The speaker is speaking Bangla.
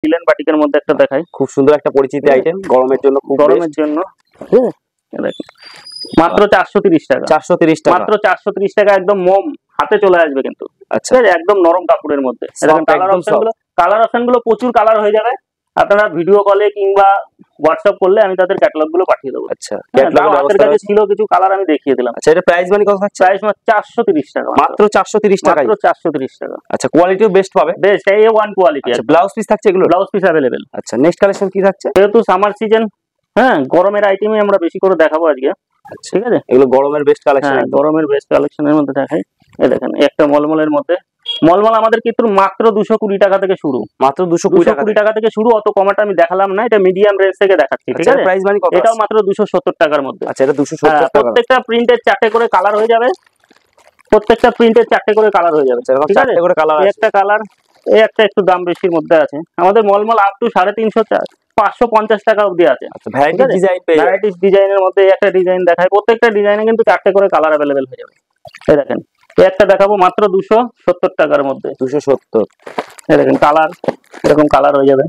লিলেন বাটিকের মধ্যে একটা দেখাই, খুব সুন্দর একটা পরিচিত আইটেম গরমের জন্য, খুব গরমের জন্য। দেখেন মাত্র 430 টাকা, 430 টাকা, মাত্র 430 টাকা, একদম মোম হাতে চলে আসবে কিন্তু। আচ্ছা, একদম নরম কাপড়ের মধ্যে। কালার অপশন গুলো প্রচুর কালার হয়ে যাবে, আপনারা ভিডিও কলে কিংবা হোয়াটসঅ্যাপ করলে আমি তাদের ক্যাটালগ গুলো পাঠিয়ে দেবো। আচ্ছা, আমাদের কাছে ছিল কিছু কালার, আমি দেখিয়ে দিলাম। আচ্ছা, এটা প্রাইস মানে কত থাকছে? প্রাইস 430 টাকা, মাত্র 430 টাকা, মাত্র 430 টাকা। আচ্ছা, কোয়ালিটিও বেস্ট পাবে, বেস্ট A1 কোয়ালিটি। আচ্ছা, ব্লাউজ পিস থাকছে এগুলো? Blouse piece available. আচ্ছা, নেক্সট কালেকশন কি থাকছে? যেহেতু সামার সিজন, হ্যাঁ, গরমের আইটেমই আমরা বেশি করে দেখাবো আজকে, ঠিক আছে? এগুলো গরমের বেস্ট কালেকশন, গরমের বেস্ট কালেকশনের মধ্যে দেখাই। এই দেখেন একটা মলমলের মধ্যে, মলমল আমাদের কিন্তু মাত্র 220 টাকা থেকে শুরু, মাত্র 220 টাকা থেকে শুরু। অত কমাটা আমি দেখালাম না, এটা মিডিয়াম রেঞ্জ থেকে দেখাচ্ছি, ঠিক আছে? প্রাইস মানে কত? এটাও মাত্র 270 টাকার মধ্যে। আচ্ছা, এটা 270 টাকা। প্রত্যেকটা প্রিন্টের 4টে করে কালার হয়ে যাবে, প্রত্যেকটা প্রিন্টের 4টে করে কালার হয়ে যাবে, ঠিক আছে? একটা কালার, এই একটা একটু দাম বেশির মধ্যে আছে। আমাদের মলমল আপ টু 350, 550 টাকা অবধি আছে। ভ্যারাইটিস ডিজাইনের মধ্যে একটা ডিজাইন দেখায়, প্রত্যেকটা ডিজাইনে কিন্তু 4টে করে কালার अवेलेबल হয়ে যাবে। এই দেখেন এই একটা দেখাবো মাত্র 270 টাকার মধ্যে, 270। এই দেখেন কালার, এরকম কালার হয়ে যাবে।